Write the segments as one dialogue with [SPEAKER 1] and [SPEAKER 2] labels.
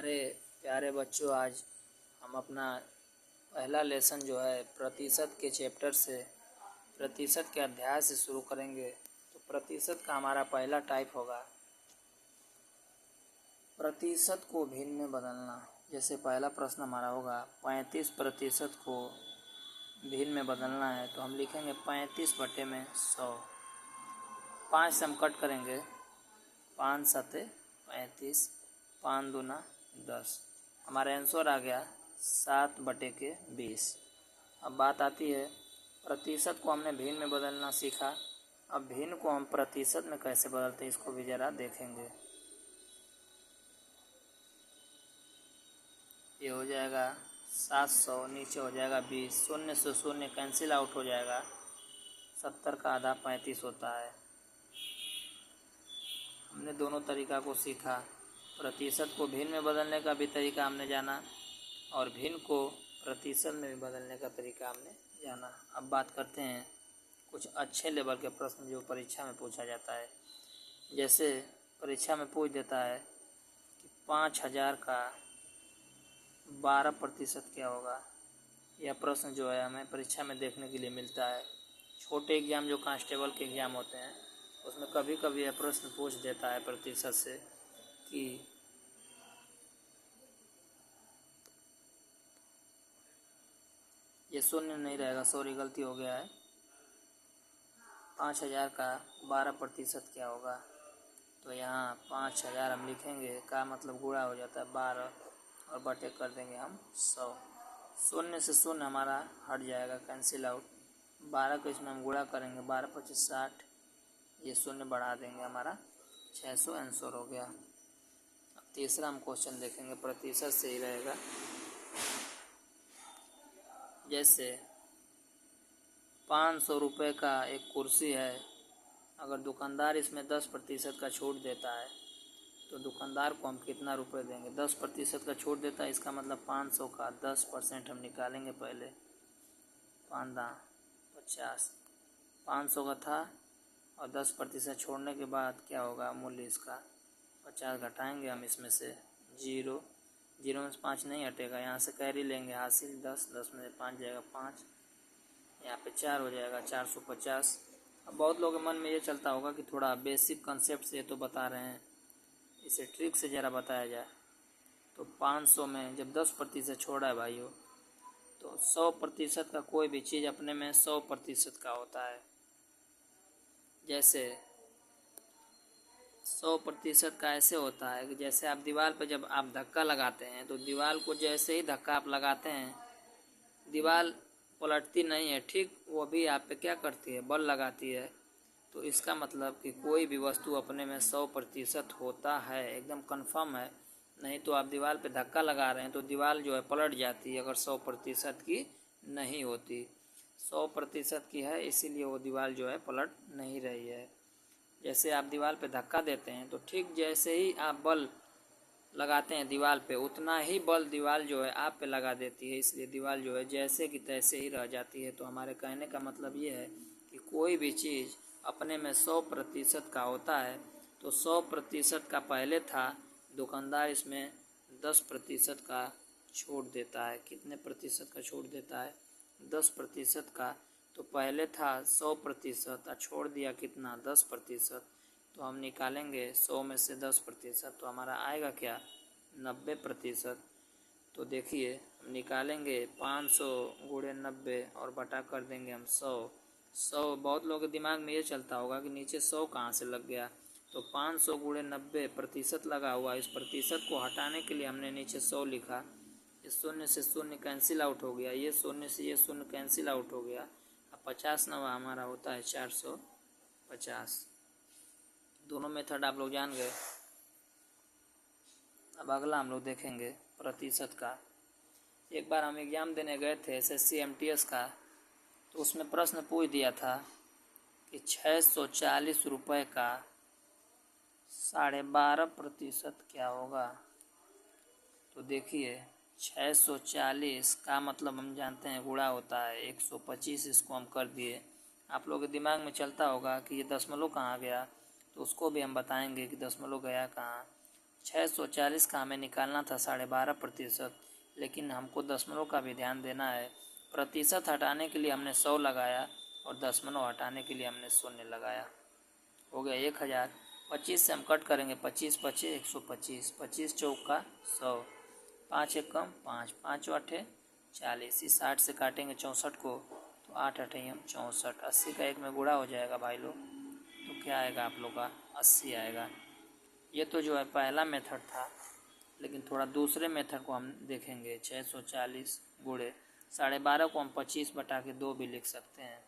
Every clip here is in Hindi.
[SPEAKER 1] हमारे प्यारे बच्चों, आज हम अपना पहला लेसन जो है प्रतिशत के चैप्टर से, प्रतिशत के अध्याय से शुरू करेंगे। तो प्रतिशत का हमारा पहला टाइप होगा प्रतिशत को भिन्न में बदलना। जैसे पहला प्रश्न हमारा होगा 35% को भिन्न में बदलना है, तो हम लिखेंगे 35/100। 5 से हम कट करेंगे, 5 7 35, 5 दूना 10। हमारा आंसर आ गया 7/20। अब बात आती है, प्रतिशत को हमने भिन्न में बदलना सीखा। अब भिन्न को हम प्रतिशत में कैसे बदलते हैं, इसको भी ज़रा देखेंगे। ये हो जाएगा 700, नीचे हो जाएगा 20, 0 से 0 कैंसिल आउट हो जाएगा। 70 का आधा 35 होता है। हमने दोनों तरीका को सीखा। प्रतिशत को भिन्न में बदलने का भी तरीका हमने जाना और भिन्न को प्रतिशत में भी बदलने का तरीका हमने जाना। अब बात करते हैं कुछ अच्छे लेवल के प्रश्न जो परीक्षा में पूछा जाता है। जैसे परीक्षा में पूछ देता है कि 5000 का 12% क्या होगा। यह प्रश्न जो है हमें परीक्षा में देखने के लिए मिलता है। छोटे एग्ज़ाम जो कांस्टेबल के एग्ज़ाम होते हैं उसमें कभी कभी यह प्रश्न पूछ देता है प्रतिशत से कि ये 0 नहीं रहेगा, सॉरी गलती हो गया है। 5000 का 12% क्या होगा। तो यहाँ 5000 हम लिखेंगे, का मतलब गुणा हो जाता है 12 और बटे कर देंगे हम 100। 0 से 0 हमारा हट जाएगा, कैंसिल आउट। 12 को इसमें हम गुणा करेंगे, 12 25 60, ये 0 बढ़ा देंगे, हमारा 600 आंसर हो गया। अब तीसरा हम क्वेश्चन देखेंगे, प्रतिशत से ही रहेगा। जैसे 500 रुपये का एक कुर्सी है, अगर दुकानदार इसमें 10% का छूट देता है तो दुकानदार को हम कितना रुपए देंगे। 10% का छूट देता है, इसका मतलब 500 का 10% हम निकालेंगे पहले। 5 50, 500 का था और 10% छोड़ने के बाद क्या होगा मूल्य इसका, 50 घटाएंगे हम इसमें से, 0 में से 5 नहीं हटेगा, यहाँ से कैरी लेंगे हासिल 10, 10 में से 5 जाएगा 5, यहाँ पे 4 हो जाएगा 450। अब बहुत लोगों के मन में ये चलता होगा कि थोड़ा बेसिक कंसेप्ट से तो बता रहे हैं, इसे ट्रिक से ज़रा बताया जाए। तो 500 में जब 10% छोड़ा है भाइयों, तो 100% का कोई भी चीज़ अपने में 100% का होता है। जैसे 100% का ऐसे होता है कि जैसे आप दीवार पर जब आप धक्का लगाते हैं तो दीवार को जैसे ही धक्का आप लगाते हैं, दीवार पलटती नहीं है, ठीक वो भी आप पे क्या करती है, बल लगाती है। तो इसका मतलब कि कोई भी वस्तु अपने में 100% होता है, एकदम कंफर्म है। नहीं तो आप दीवार पे धक्का लगा रहे हैं तो दीवार जो है पलट जाती है, अगर 100% की नहीं होती। 100% की है, इसीलिए वो दीवार जो है पलट नहीं रही है। जैसे आप दीवार पे धक्का देते हैं तो ठीक जैसे ही आप बल लगाते हैं दीवार पे, उतना ही बल दीवार जो है आप पे लगा देती है, इसलिए दीवार जो है जैसे कि तैसे ही रह जाती है। तो हमारे कहने का मतलब ये है कि कोई भी चीज़ अपने में 100% का होता है। तो 100% का पहले था, दुकानदार इसमें 10% का छूट देता है। कितने प्रतिशत का छूट देता है, 10% का। तो पहले था 100% और छोड़ दिया कितना, 10%। तो हम निकालेंगे 100 में से 10%, तो हमारा आएगा क्या, 90%। तो देखिए हम निकालेंगे 500 गुणे 90 और बटा कर देंगे हम 100। बहुत लोगों के दिमाग में ये चलता होगा कि नीचे 100 कहाँ से लग गया। तो 500 गुणे 90% लगा हुआ, इस प्रतिशत को हटाने के लिए हमने नीचे 100 लिखा। इस 0 से 0 कैंसिल आउट हो गया, ये 0 से ये 0 कैंसिल आउट हो गया। अब 50 नवा हमारा होता है 450। दोनों मेथड आप लोग जान गए। अब अगला हम लोग देखेंगे प्रतिशत का। एक बार हम एग्ज़ाम देने गए थे SSC MTS का, तो उसमें प्रश्न पूछ दिया था कि 640 रुपये का 12.5% क्या होगा। तो देखिए 640 का मतलब हम जानते हैं गुणा होता है 125, इसको हम कर दिए। आप लोगों के दिमाग में चलता होगा कि ये दशमलव कहाँ गया, तो उसको भी हम बताएंगे कि दशमलव गया कहाँ। 640 का हमें निकालना था 12.5%, लेकिन हमको दशमलव का भी ध्यान देना है। प्रतिशत हटाने के लिए हमने 100 लगाया और दशमलव हटाने के लिए हमने शून्य लगाया। हो गया 1000। 25 से हम कट करेंगे, 25 25 125, 25 चौका 100, 5 एक कम 5, 5 8 40। इस 8 से काटेंगे 64 को तो 8 8 64, 80 का 1 में गुणा हो जाएगा भाई लोग, तो क्या आएगा आप लोग का 80 आएगा। ये तो जो है पहला मेथड था, लेकिन थोड़ा दूसरे मेथड को हम देखेंगे। 640 गुणे 12.5 को हम 25/2 भी लिख सकते हैं,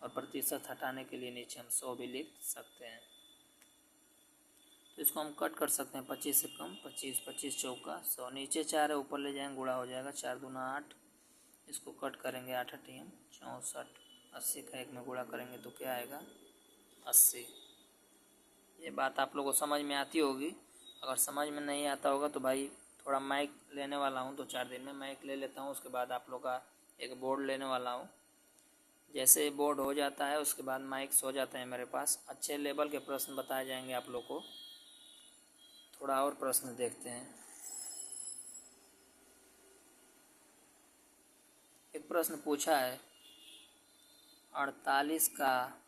[SPEAKER 1] और प्रतिशत हटाने के लिए नीचे हम 100 भी लिख सकते हैं। तो इसको हम कट कर सकते हैं, 25 से कम 25, 25 चौका 100, नीचे 4 है ऊपर ले जाएंगे गुणा हो जाएगा, 4 दूना 8, इसको कट करेंगे 8 8 64, 80 का 1 में गुणा करेंगे तो क्या आएगा 80। ये बात आप लोगों को समझ में आती होगी। अगर समझ में नहीं आता होगा तो भाई थोड़ा माइक लेने वाला हूँ, 2-4 दिन में माइक ले लेता हूँ, उसके बाद आप लोग का एक बोर्ड लेने वाला हूँ। जैसे बोर्ड हो जाता है उसके बाद माइक्स हो जाते हैं मेरे पास, अच्छे लेवल के प्रश्न बताए जाएंगे आप लोग को। थोड़ा और प्रश्न देखते हैं। एक प्रश्न पूछा है 48 का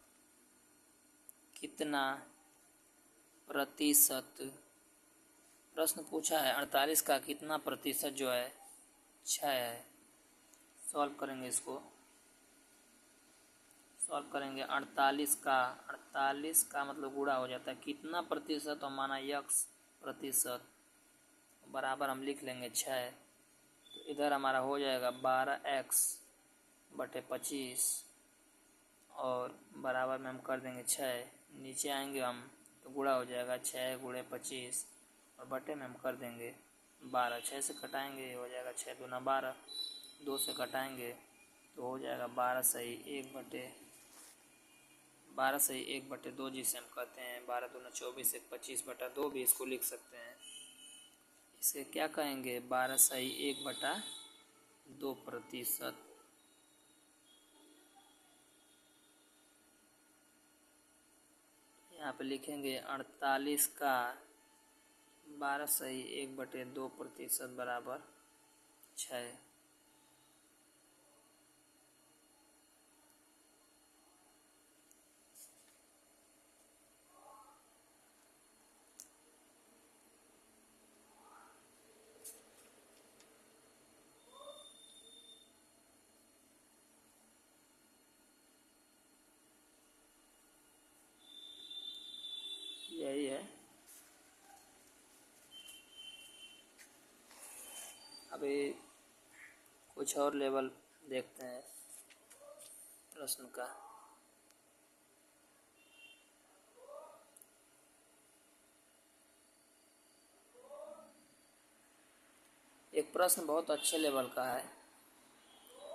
[SPEAKER 1] कितना प्रतिशत, प्रश्न पूछा है 48 का कितना प्रतिशत जो है 6 है। सॉल्व करेंगे, इसको सॉल्व करेंगे। 48 का मतलब गुणा हो जाता है कितना प्रतिशत, और माना x प्रतिशत बराबर हम लिख लेंगे 6, तो इधर हमारा हो जाएगा 12x/25 और बराबर में हम कर देंगे 6, नीचे आएंगे हम तो गुणा हो जाएगा 6 × 25 और बटे में हम कर देंगे 12। 6 से कटाएंगे हो जाएगा 6 दूना 12, 2 से कटाएंगे तो हो जाएगा 12 सही 1/2, जिसे हम कहते हैं 12 दूना 24, 25/2 भी इसको लिख सकते हैं। इसे क्या कहेंगे 12 सही 1/2 प्रतिशत। यहाँ पे लिखेंगे 48 का 12 सही 1/2 प्रतिशत बराबर 6। यही है। अभी कुछ और लेवल देखते हैं प्रश्न का। एक प्रश्न बहुत अच्छे लेवल का है।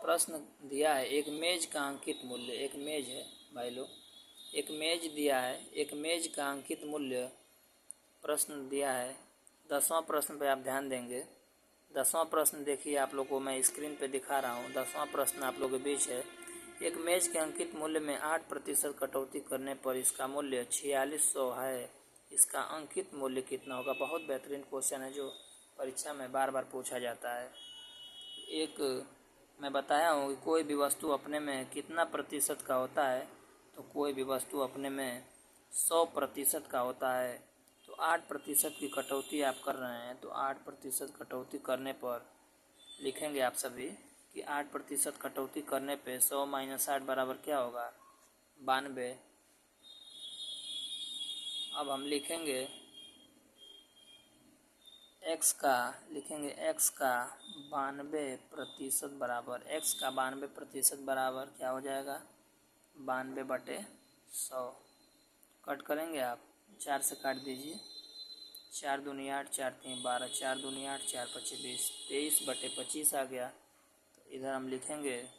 [SPEAKER 1] प्रश्न दिया है एक मेज का अंकित मूल्य, एक मेज है भाई लोग, एक मेज दिया है, एक मेज का अंकित मूल्य प्रश्न दिया है। 10वां प्रश्न पे आप ध्यान देंगे। 10वां प्रश्न देखिए, आप लोग को मैं स्क्रीन पे दिखा रहा हूँ। 10वां प्रश्न आप लोग के बीच है। एक मेज के अंकित मूल्य में 8% कटौती करने पर इसका मूल्य 4600 है, इसका अंकित मूल्य कितना होगा। बहुत बेहतरीन क्वेश्चन है जो परीक्षा में बार बार पूछा जाता है। एक मैं बताया हूँ कि कोई भी वस्तु अपने में कितना प्रतिशत का होता है, तो कोई भी वस्तु अपने में 100% का होता है। तो 8% की कटौती आप कर रहे हैं, तो 8% कटौती करने पर लिखेंगे आप सभी कि 8% कटौती करने पे 100 - 8 बराबर क्या होगा 92। अब हम लिखेंगे x का, लिखेंगे x का 92% बराबर, x का 92% बराबर क्या हो जाएगा 92/100। कट करेंगे आप, 4 से काट दीजिए, 4 दूनी 8, 4 3 12, 4 दूनी 8, 4 5 20, 23/25 आ गया। तो इधर हम लिखेंगे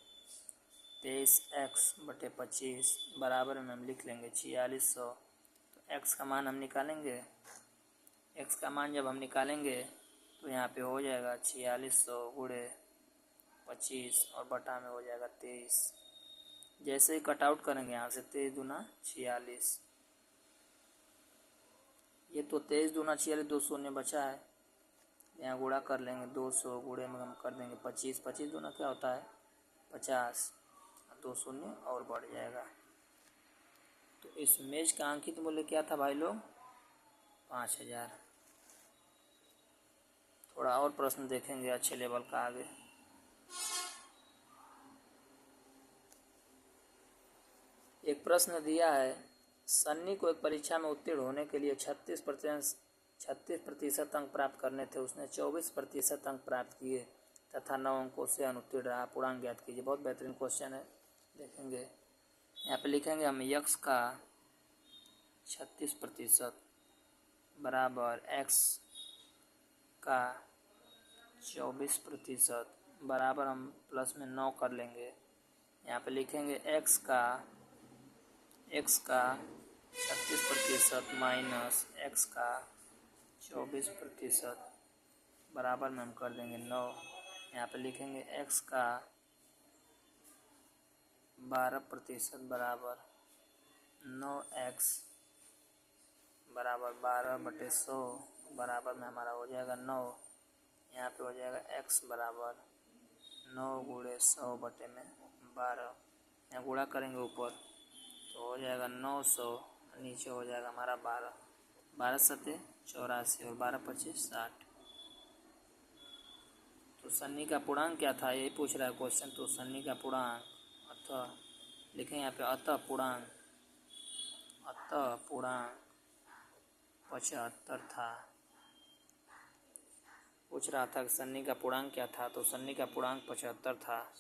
[SPEAKER 1] 23x/25 बराबर में हम लिख लेंगे 4600। तो x का मान हम निकालेंगे, x का मान जब हम निकालेंगे तो यहाँ पे हो जाएगा 4600 गुणे 25 और बटा में हो जाएगा 23। जैसे ही कट आउट करेंगे यहाँ से 23 दूना 46, ये तो 23 दूना 46, 2 शून्य बचा है, यहाँ गुणा कर लेंगे। 200 गुणे में हम कर देंगे 25, 25 दूना क्या होता है 50, 2 शून्य और बढ़ जाएगा। तो इस मेज का अंकित मूल्य क्या था भाई लोग 5000। थोड़ा और प्रश्न देखेंगे अच्छे लेवल का आगे। एक प्रश्न दिया है, सन्नी को एक परीक्षा में उत्तीर्ण होने के लिए 36% अंक प्राप्त करने थे, उसने 24% अंक प्राप्त किए तथा 9 अंकों से अनुत्तीर्ण रहा, पूर्णांक ज्ञात कीजिए। बहुत बेहतरीन क्वेश्चन है, देखेंगे। यहाँ पे लिखेंगे हम यक्स का 36% बराबर एक्स का 24% बराबर हम प्लस में 9 कर लेंगे। यहाँ पे लिखेंगे एक्स का 36% माइनस एक्स का 24% बराबर में हम कर देंगे 9। यहाँ पे लिखेंगे एक्स का 12% बराबर 9x बराबर 12/100 बराबर में हमारा हो जाएगा 9। यहाँ पे हो जाएगा x बराबर 9 गुणे 100/12। यहाँ गुणा करेंगे ऊपर तो हो जाएगा 900, नीचे हो जाएगा हमारा 12, 12 सते 84 और 12 25 60। तो सन्नी का पूर्णांक क्या था यही पूछ रहा है क्वेश्चन। तो सन्नी का पूर्णांक अतः लिखें यहाँ पे अतः पूर्णांक 75 था। पूछ रहा था कि सन्नी का पूर्णांक क्या था, तो सन्नी का पूर्णांक 75 था।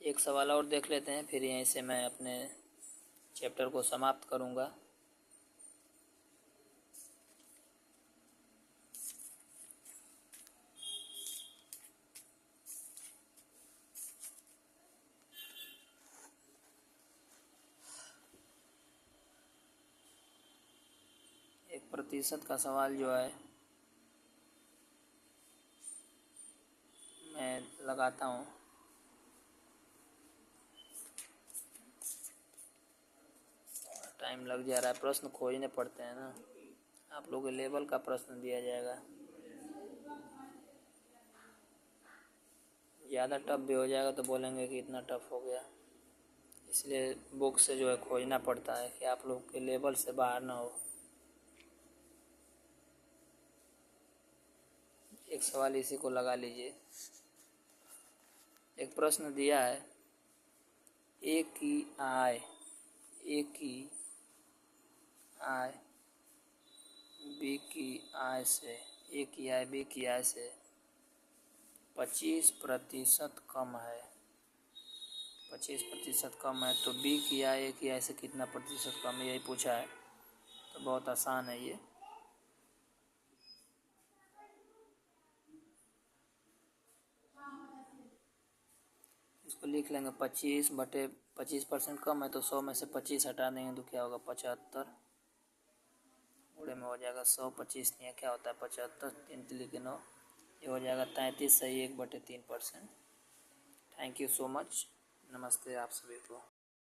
[SPEAKER 1] एक सवाल और देख लेते हैं, फिर यहीं से मैं अपने चैप्टर को समाप्त करूँगा। एक प्रतिशत का सवाल जो है मैं लगाता हूँ। टाइम लग जा रहा है, प्रश्न खोजने पड़ते हैं ना, आप लोगों के लेवल का प्रश्न दिया जाएगा। ज़्यादा टफ भी हो जाएगा तो बोलेंगे कि इतना टफ हो गया, इसलिए बुक से जो है खोजना पड़ता है कि आप लोग के लेवल से बाहर ना हो। एक सवाल इसी को लगा लीजिए। एक प्रश्न दिया है, ए की आय बी की आय से 25% कम है। 25% कम है तो बी की आय ए की आय से कितना प्रतिशत कम है, यही पूछा है। तो बहुत आसान है ये। इसको लिख लेंगे 25% कम है तो 100 में से 25 हटा देंगे तो क्या होगा 75। गुणे में हो जाएगा 100, 25 नहीं है क्या होता है 75, 3 3 के 9, ये हो जाएगा 33 सही 1/3%। थैंक यू सो मच, नमस्ते आप सभी को।